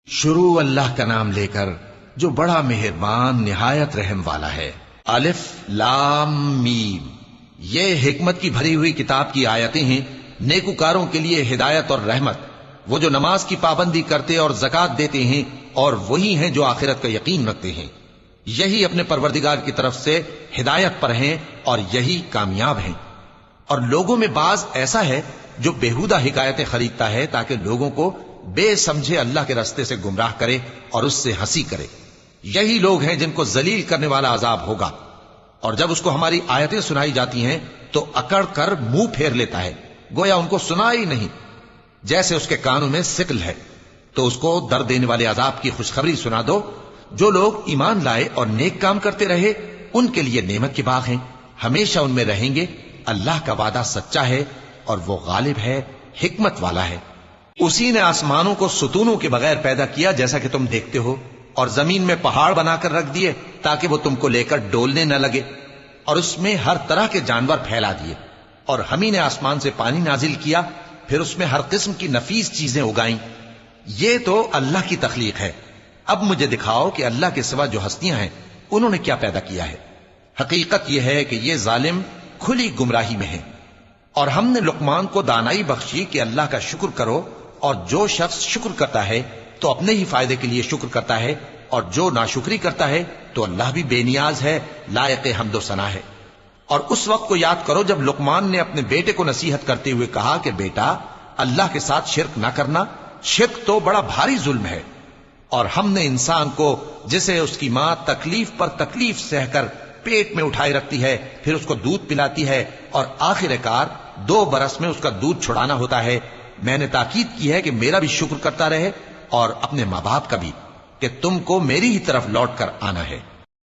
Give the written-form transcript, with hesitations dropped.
شروع اللہ کا نام لے کر جو بڑا مہربان نہایت رحم والا ہے۔ الف لام میم، یہ حکمت کی بھری ہوئی کتاب کی آیتیں ہیں، نیکوکاروں کے لیے ہدایت اور رحمت، وہ جو نماز کی پابندی کرتے اور زکات دیتے ہیں، اور وہی ہیں جو آخرت کا یقین رکھتے ہیں، یہی اپنے پروردگار کی طرف سے ہدایت پر ہیں اور یہی کامیاب ہیں۔ اور لوگوں میں بعض ایسا ہے جو بےہودہ حکایتیں خریدتا ہے تاکہ لوگوں کو بے سمجھے اللہ کے راستے سے گمراہ کرے اور اس سے ہنسی کرے، یہی لوگ ہیں جن کو ذلیل کرنے والا عذاب ہوگا۔ اور جب اس کو ہماری آیتیں سنائی جاتی ہیں تو اکڑ کر منہ پھیر لیتا ہے، گویا ان کو سنا ہی نہیں، جیسے اس کے کانوں میں سکل ہے۔ تو اس کو درد دینے والے عذاب کی خوشخبری سنا دو۔ جو لوگ ایمان لائے اور نیک کام کرتے رہے ان کے لیے نعمت کے باغ ہیں، ہمیشہ ان میں رہیں گے۔ اللہ کا وعدہ سچا ہے اور وہ غالب ہے، حکمت والا ہے۔ اسی نے آسمانوں کو ستونوں کے بغیر پیدا کیا جیسا کہ تم دیکھتے ہو، اور زمین میں پہاڑ بنا کر رکھ دیے تاکہ وہ تم کو لے کر ڈولنے نہ لگے، اور اس میں ہر طرح کے جانور پھیلا دیے۔ اور ہم ہی نے آسمان سے پانی نازل کیا، پھر اس میں ہر قسم کی نفیس چیزیں اگائیں۔ یہ تو اللہ کی تخلیق ہے۔ اب مجھے دکھاؤ کہ اللہ کے سوا جو ہستیاں ہیں انہوں نے کیا پیدا کیا ہے۔ حقیقت یہ ہے کہ یہ ظالم کھلی گمراہی میں ہیں۔ اور ہم نے لقمان کو دانائی بخشی کہ اللہ کا شکر کرو، اور جو شخص شکر کرتا ہے تو اپنے ہی فائدے کے لیے شکر کرتا ہے، اور جو ناشکری کرتا ہے تو اللہ بھی بے نیاز ہے، لائق حمد و ثنا ہے۔ اور اس وقت کو یاد کرو جب لقمان نے اپنے بیٹے کو نصیحت کرتے ہوئے کہا کہ بیٹا، اللہ کے ساتھ شرک نہ کرنا، شرک تو بڑا بھاری ظلم ہے۔ اور ہم نے انسان کو، جسے اس کی ماں تکلیف پر تکلیف سہ کر پیٹ میں اٹھائے رکھتی ہے، پھر اس کو دودھ پلاتی ہے، اور آخر کار 2 برس میں اس کا دودھ چھڑانا ہوتا ہے، میں نے تاکید کی ہے کہ میرا بھی شکر کرتا رہے اور اپنے ماں باپ کا بھی، کہ تم کو میری ہی طرف لوٹ کر آنا ہے۔